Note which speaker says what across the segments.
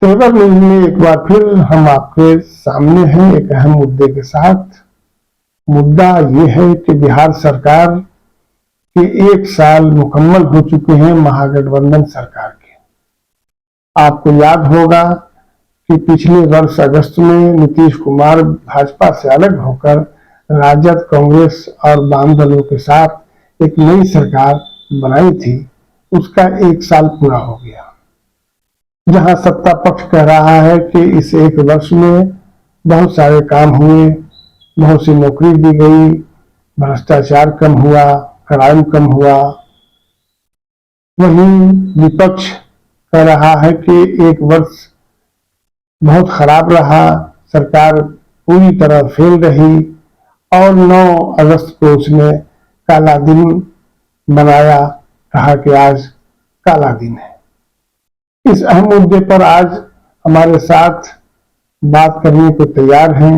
Speaker 1: तेवर न्यूज में एक बार फिर हम आपके सामने हैं एक अहम मुद्दे के साथ। मुद्दा ये है कि बिहार सरकार के 1 साल मुकम्मल हो चुके हैं महागठबंधन सरकार के। आपको याद होगा कि पिछले वर्ष अगस्त में नीतीश कुमार भाजपा से अलग होकर राजद, कांग्रेस और वाम दलों के साथ एक नई सरकार बनाई थी। उसका 1 साल पूरा हो गया, जहां सत्ता पक्ष कह रहा है कि इस 1 वर्ष में बहुत सारे काम हुए, बहुत सी नौकरी दी गई, भ्रष्टाचार कम हुआ, क्राइम कम हुआ। वहीं विपक्ष कह रहा है कि 1 वर्ष बहुत खराब रहा, सरकार पूरी तरह फेल रही और 9 अगस्त को उसने काला दिन बनाया, कहा कि आज काला दिन है। इस अहम मुद्दे पर आज हमारे साथ बात करने को तैयार हैं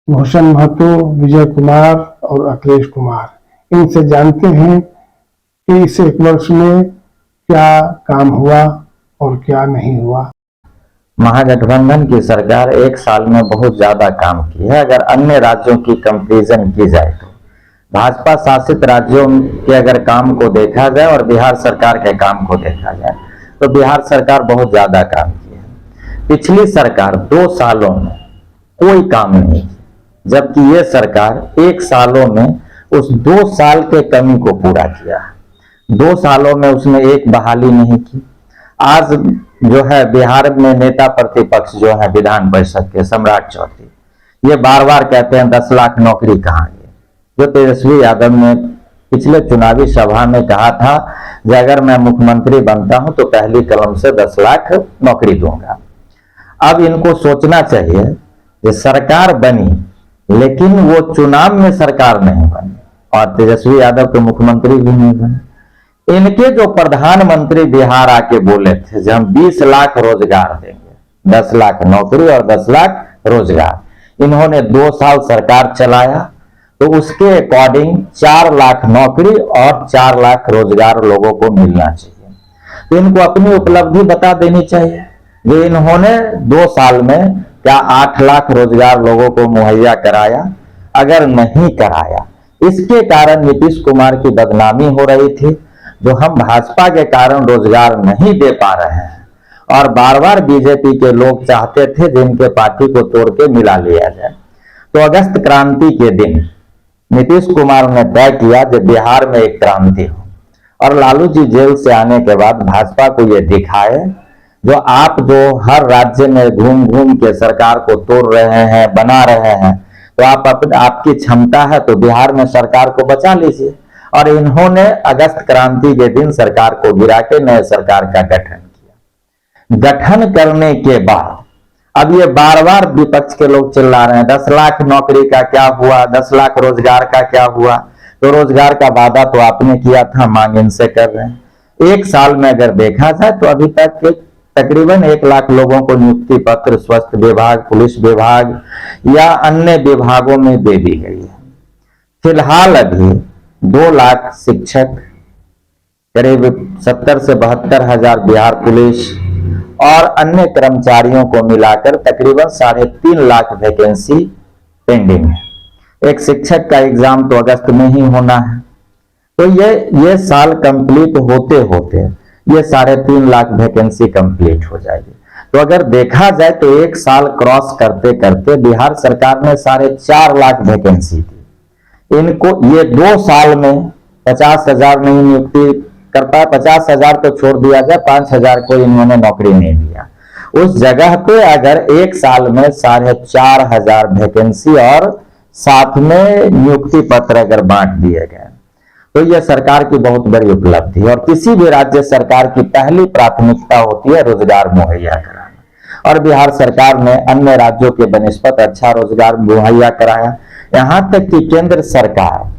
Speaker 1: भूषण महतो, विजय कुमार और अखिलेश कुमार। इनसे जानते हैं कि इस 1 वर्ष में क्या काम हुआ और क्या नहीं हुआ।
Speaker 2: महागठबंधन की सरकार 1 साल में बहुत ज्यादा काम की है। अगर अन्य राज्यों की कंपैरिजन की जाए तो भाजपा शासित राज्यों के अगर काम को देखा जाए और बिहार सरकार के काम को देखा जाए तो बिहार सरकार बहुत ज्यादा काम की है। पिछली सरकार 2 सालों में कोई काम नहीं की, जबकि ये सरकार 1 सालों में उस 2 साल के कमी को पूरा किया। 2 सालों में उसने एक बहाली नहीं की। आज जो है बिहार में नेता प्रतिपक्ष जो है विधान परिषद के सम्राट चौधरी, ये बार बार कहते हैं 10 लाख नौकरी कहाँ गई। जो तेजस्वी यादव ने पिछले चुनावी सभा में कहा था कि अगर मैं मुख्यमंत्री बनता हूं तो पहली कलम से 10 लाख नौकरी दूंगा। अब इनको सोचना चाहिए कि सरकार बनी लेकिन वो चुनाव में सरकार नहीं बनी और तेजस्वी यादव के मुख्यमंत्री भी नहीं बने। इनके जो प्रधानमंत्री बिहार आके बोले थे जब हम 20 लाख रोजगार देंगे, 10 लाख नौकरी और 10 लाख रोजगार, इन्होंने 2 साल सरकार चलाया तो उसके अकॉर्डिंग 4 लाख नौकरी और 4 लाख रोजगार लोगों को मिलना चाहिए। तो इनको अपनी उपलब्धि बता देनी चाहिए कि इन्होंने 2 साल में क्या 8 लाख रोजगार लोगों को मुहैया कराया। अगर नहीं कराया, इसके कारण नीतीश कुमार की बदनामी हो रही थी, जो हम भाजपा के कारण रोजगार नहीं दे पा रहे हैं और बार बार बीजेपी के लोग चाहते थे जिनके पार्टी को तोड़ के मिला लिया जाए। तो अगस्त क्रांति के दिन नीतीश कुमार ने तय किया कि बिहार में एक क्रांति हो और लालू जी जेल से आने के बाद भाजपा को ये दिखाए जो आप जो हर राज्य में घूम घूम के सरकार को तोड़ रहे हैं, बना रहे हैं, तो आपकी क्षमता है तो बिहार में सरकार को बचा लीजिए। और इन्होंने अगस्त क्रांति के दिन सरकार को गिरा के नए सरकार का गठन किया। गठन करने के बाद अब ये बार बार विपक्ष के लोग चिल्ला रहे हैं 10 लाख नौकरी का क्या हुआ, 10 लाख रोजगार का क्या हुआ। तो रोजगार का वादा तो आपने किया था, मांग इनसे कर रहे हैं। 1 साल में अगर देखा जाए तो अभी तक तकरीबन 1 लाख लोगों को नियुक्ति पत्र स्वास्थ्य विभाग, पुलिस विभाग या अन्य विभागों में दे दी गई है। फिलहाल अभी 2 लाख शिक्षक, करीब 70 से 72 हजार बिहार पुलिस और अन्य कर्मचारियों को मिलाकर तकरीबन 3.5 लाख वैकेंसी पेंडिंग है। एक शिक्षक का एग्जाम तो अगस्त में ही होना है। तो ये साल कंप्लीट होते होते ये 3.5 लाख वैकेंसी कंप्लीट हो जाएगी। तो अगर देखा जाए तो 1 साल क्रॉस करते करते बिहार सरकार ने 4.5 लाख वैकेंसी दी। इनको ये 2 साल में 50,000 नहीं नियुक्ति कर पाए, 50,000 तो छोड़ दिया जाए, 5,000 को इन्होंने नौकरी नहीं दिया। उस जगह पे अगर 1 साल में 4,500 वैकेंसी और साथ में नियुक्ति पत्र अगर बांट दिए गए तो यह सरकार की बहुत बड़ी उपलब्धि है। और किसी भी राज्य सरकार की पहली प्राथमिकता होती है रोजगार मुहैया कराना, और बिहार सरकार ने अन्य राज्यों के बनिस्पत अच्छा रोजगार मुहैया कराया। यहां तक कि केंद्र सरकार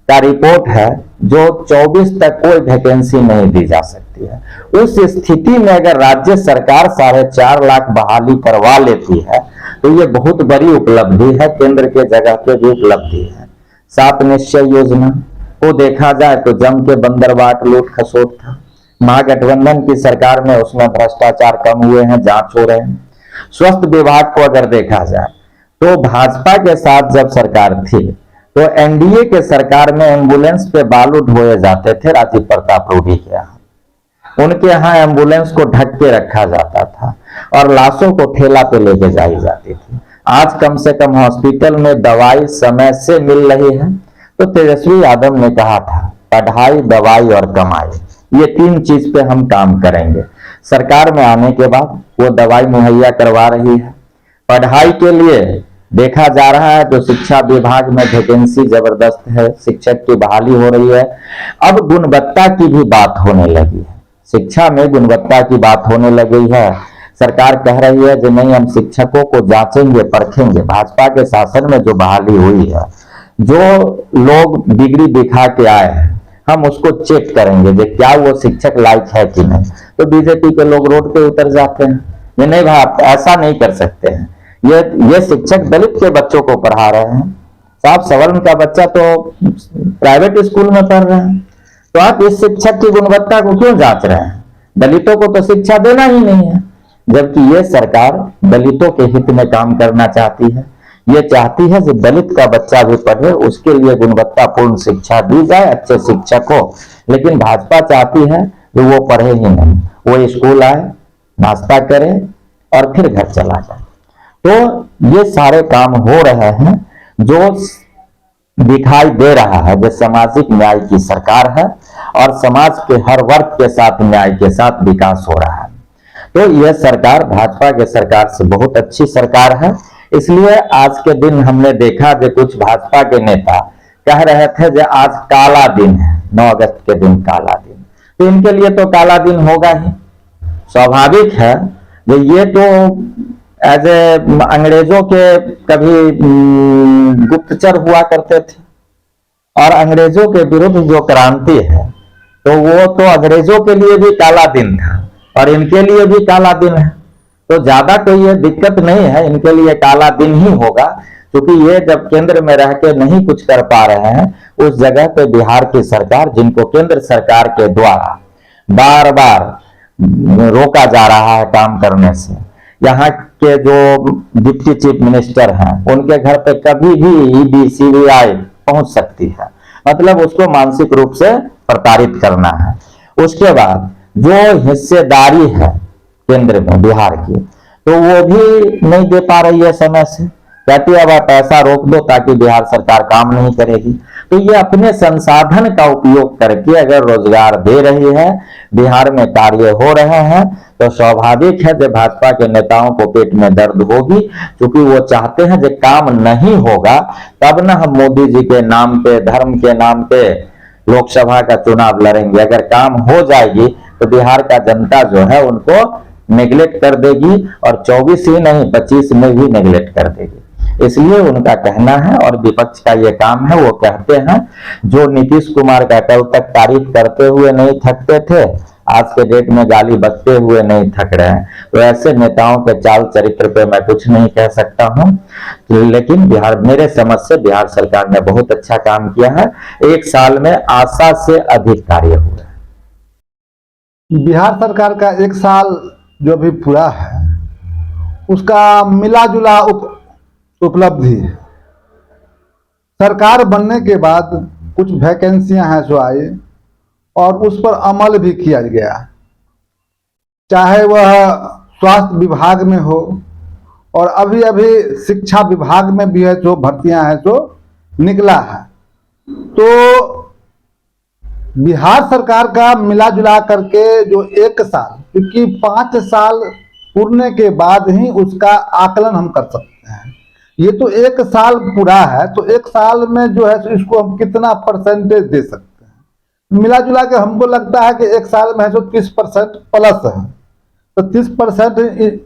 Speaker 2: का रिपोर्ट है जो 24 तक कोई वैकेंसी नहीं दी जा सकती है। उस स्थिति में अगर राज्य सरकार 4.5 लाख बहाली करवा लेती है तो ये बहुत बड़ी उपलब्धि है, केंद्र के जगह पे भी उपलब्धि है। 7 निश्चय योजना को देखा जाए तो जम के बंदरबाट लूट खसोट था। महागठबंधन की सरकार में उसमें भ्रष्टाचार कम हुए हैं, जांच हो रहे हैं। स्वास्थ्य विभाग को अगर देखा जाए तो भाजपा के साथ जब सरकार थी तो एनडीए के सरकार में एम्बुलेंस पे बालू ढोए जाते थे राजीव प्रताप रूडी के यहाँ। उनके यहाँ एम्बुलेंस को ढक के रखा जाता था और लाशों को ठेला पे लेके जाई जाती थी। आज कम से कम हॉस्पिटल में दवाई समय से मिल रही है। तो तेजस्वी यादव ने कहा था पढ़ाई, दवाई और कमाई, ये 3 चीज पे हम काम करेंगे। सरकार में आने के बाद वो दवाई मुहैया करवा रही है। पढ़ाई के लिए देखा जा रहा है तो शिक्षा विभाग में वैकेंसी जबरदस्त है, शिक्षक की बहाली हो रही है। अब गुणवत्ता की भी बात होने लगी है, शिक्षा में गुणवत्ता की बात होने लगी है। सरकार कह रही है कि नहीं, हम शिक्षकों को जांचेंगे, परखेंगे। भाजपा के शासन में जो बहाली हुई है, जो लोग डिग्री दिखा के आए हैं, हम उसको चेक करेंगे कि क्या वो शिक्षक लायक है कि नहीं। तो बीजेपी के लोग रोड पे उतर जाते हैं, ये नहीं भाई आप ऐसा नहीं कर सकते हैं, ये शिक्षक दलित के बच्चों को पढ़ा रहे हैं, साहब सवर्ण का बच्चा तो प्राइवेट स्कूल में पढ़ रहे हैं, तो आप इस शिक्षक की गुणवत्ता को क्यों जांच रहे हैं? दलितों को तो शिक्षा देना ही नहीं है। जबकि ये सरकार दलितों के हित में काम करना चाहती है। ये चाहती है कि दलित का बच्चा भी पढ़े, उसके लिए गुणवत्तापूर्ण शिक्षा दी जाए, अच्छे शिक्षक हो। लेकिन भाजपा चाहती है कि वो पढ़े ही नहीं, वो स्कूल आए, नाश्ता करे और फिर घर चला जाए। तो ये सारे काम हो रहे हैं जो दिखाई दे रहा है जो सामाजिक न्याय की सरकार है और समाज के हर वर्ग के साथ न्याय के साथ विकास हो रहा है। तो यह सरकार भाजपा के सरकार से बहुत अच्छी सरकार है। इसलिए आज के दिन हमने देखा कि कुछ भाजपा के नेता कह रहे थे कि आज काला दिन है, 9 अगस्त के दिन काला दिन। तो इनके लिए तो काला दिन होगा ही, स्वाभाविक है। ये तो एज ए अंग्रेजों के कभी गुप्तचर हुआ करते थे और अंग्रेजों के विरुद्ध जो क्रांति है तो वो तो अंग्रेजों के लिए भी काला दिन था और इनके लिए भी काला दिन है। तो ज्यादा कोई ये दिक्कत नहीं है, इनके लिए काला दिन ही होगा, क्योंकि ये जब केंद्र में रह के नहीं कुछ कर पा रहे हैं, उस जगह पे बिहार की सरकार, जिनको केंद्र सरकार के द्वारा बार बार रोका जा रहा है काम करने से, यहाँ के जो डिप्टी चीफ मिनिस्टर हैं उनके घर पे कभी भी ईडी सीबीआई पहुंच सकती है, मतलब उसको मानसिक रूप से प्रताड़ित करना है। उसके बाद जो हिस्सेदारी है केंद्र में बिहार की, तो वो भी नहीं दे पा रही है समय से, कहती है अब आप पैसा रोक दो ताकि बिहार सरकार काम नहीं करेगी। तो ये अपने संसाधन का उपयोग करके अगर रोजगार दे रही है, बिहार में कार्य हो रहे हैं, तो स्वाभाविक है जब भाजपा के नेताओं को पेट में दर्द होगी, क्योंकि वो चाहते हैं जब काम नहीं होगा तब ना हम मोदी जी के नाम पे, धर्म के नाम पे लोकसभा का चुनाव लड़ेंगे। अगर काम हो जाएगी तो बिहार का जनता जो है उनको नेग्लेक्ट कर देगी और 24 ही नहीं 25 में भी नेग्लेक्ट कर देगी। इसलिए उनका कहना है और विपक्ष का ये काम है, वो कहते हैं जो नीतीश कुमार का कल तक तारीफ करते हुए नहीं थकते थे, आज के डेट में गाली बकते हुए नहीं थक रहे हैं। तो ऐसे नेताओं के चाल चरित्र पे मैं कुछ नहीं कह सकता हूं, लेकिन बिहार, मेरे समझ से बिहार सरकार ने बहुत अच्छा काम किया है। 1 साल में आशा से अधिक कार्य हुआ है।
Speaker 3: बिहार सरकार का 1 साल जो भी पूरा है उसका मिला जुला उपलब्धि है। सरकार बनने के बाद कुछ वैकेंसियां हैं जो आई और उस पर अमल भी किया गया, चाहे वह स्वास्थ्य विभाग में हो और अभी अभी शिक्षा विभाग में भी है जो भर्तियां हैं जो निकला है। तो बिहार सरकार का मिला जुला करके जो 1 साल, क्योंकि 5 साल पूरने के बाद ही उसका आकलन हम कर सकते हैं। ये तो 1 साल पूरा है, तो 1 साल में जो है तो इसको हम कितना परसेंटेज दे सकते हैं। मिला जुला के हमको लगता है कि 1 साल में है जो 30% प्लस है, तो 30%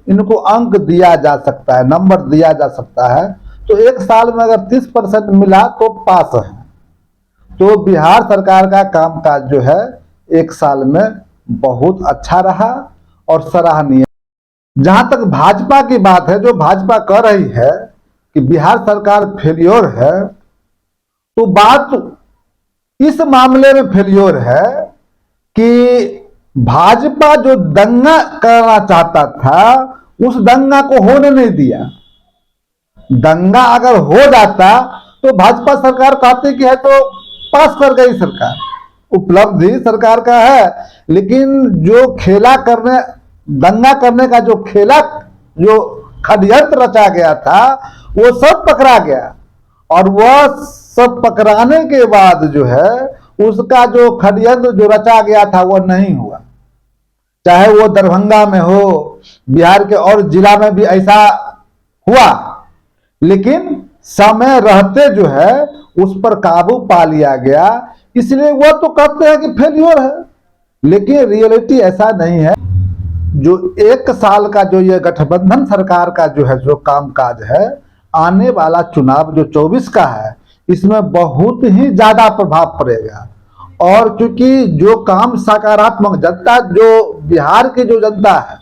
Speaker 3: इनको अंक दिया जा सकता है, नंबर दिया जा सकता है। तो 1 साल में अगर 30% मिला तो पास है। तो बिहार सरकार का कामकाज जो है 1 साल में बहुत अच्छा रहा और सराहनीय। जहां तक भाजपा की बात है, जो भाजपा कह रही है कि बिहार सरकार फेलियर है, तो बात इस मामले में फेलियर है कि भाजपा जो दंगा करना चाहता था उस दंगा को होने नहीं दिया। दंगा अगर हो जाता तो भाजपा सरकार कहते कि है तो पास कर गई सरकार, उपलब्धि सरकार का है, लेकिन जो खेला करने, दंगा करने का जो खेला, जो षड्यंत्र रचा गया था वो सब पकड़ा गया। और वह सब पकड़ाने के बाद जो है उसका जो षड्यंत्र जो रचा गया था वह नहीं हुआ। चाहे वो दरभंगा में हो, बिहार के और जिला में भी ऐसा हुआ, लेकिन समय रहते जो है उस पर काबू पा लिया गया। इसलिए वह तो कहते हैं कि फेल्योर है, लेकिन रियलिटी ऐसा नहीं है। जो 1 साल का जो ये गठबंधन सरकार का जो है जो कामकाज है, आने वाला चुनाव जो 24 का है इसमें बहुत ही ज्यादा प्रभाव पड़ेगा। और क्योंकि जो काम सकारात्मक जनता, जो बिहार की जो जनता है,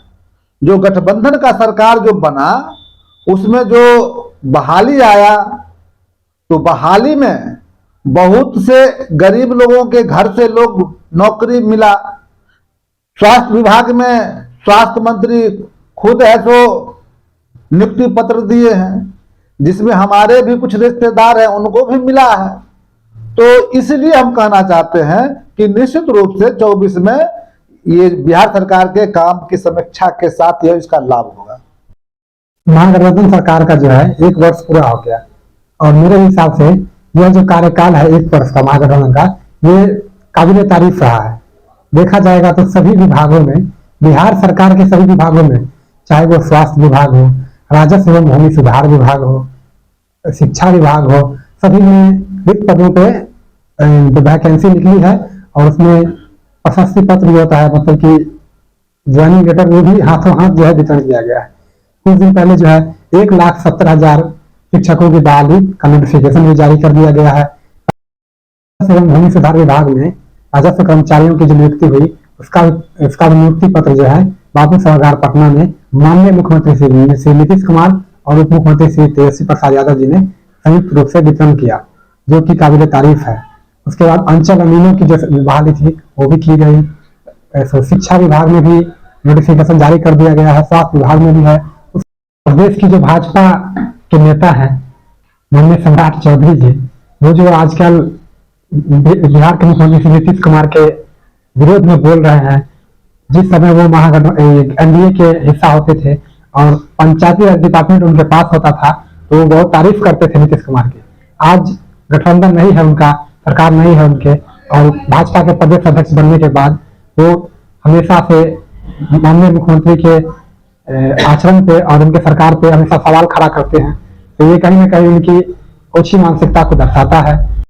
Speaker 3: जो गठबंधन का सरकार जो बना उसमें जो बहाली आया, तो बहाली में बहुत से गरीब लोगों के घर से लोग नौकरी मिला। स्वास्थ्य विभाग में स्वास्थ्य मंत्री खुद है तो नियुक्ति पत्र दिए हैं, जिसमें हमारे भी कुछ रिश्तेदार हैं उनको भी मिला है। तो इसलिए हम कहना चाहते हैं कि निश्चित रूप से 24 में ये बिहार सरकार के काम की समीक्षा के साथ यह इसका लाभ होगा।
Speaker 4: महागठबंधन सरकार का जो है 1 वर्ष पूरा हो गया और मेरे हिसाब से यह जो कार्यकाल है 1 वर्ष का महागठबंधन का, ये काबिल तारीफ रहा है। देखा जाएगा तो सभी विभागों में, बिहार सरकार के सभी विभागों में, चाहे वो स्वास्थ्य विभाग हो, राजस्व एवं भूमि सुधार विभाग हो, शिक्षा विभाग हो, सभी में रिक्त पदों पे वैकेंसी निकली है और उसमें प्रशस्ति पत्र भी होता है, मतलब कि ज्वाइनिंग लेटर वो भी हाथों हाथ जो है वितरण किया गया है। कुछ दिन पहले जो है 1,70,000 शिक्षकों की बहाली का नोटिफिकेशन भी जारी कर दिया गया है। एवं भूमि सुधार विभाग में राजस्व कर्मचारियों की जो नियुक्ति हुई उसका नियुक्ति पत्र जो है बाबू सभागार पटना में माननीय मुख्यमंत्री श्री नीतीश कुमार और उप मुख्यमंत्री श्री तेजस्वी प्रसाद यादव जी ने संयुक्त रूप से वितरण किया, जो कि काबिल तारीफ है। उसके बाद अंचल अमीनों की जो बहाली थी वो भी की गई। शिक्षा विभाग में भी नोटिफिकेशन जारी कर दिया गया है, स्वास्थ्य विभाग में भी है। प्रदेश की जो भाजपा के नेता हैं माननीय सम्राट चौधरी जी, वो जो आजकल बिहार के मुख्यमंत्री श्री नीतीश कुमार के विरोध में बोल रहे हैं, जिस समय वो एनडीए के हिस्सा होते थे और पंचायती राज डिपार्टमेंट उनके पास होता था, तो वो बहुत तारीफ करते थे नीतीश कुमार की। आज गठबंधन नहीं है उनका, सरकार नहीं है उनके, और भाजपा के प्रदेश अध्यक्ष बनने के बाद वो हमेशा से माननीय मुख्यमंत्री के आचरण पे और उनके सरकार पे हमेशा सवाल खड़ा करते हैं। तो ये कहीं ना कहीं उनकी ओछी मानसिकता को दर्शाता है।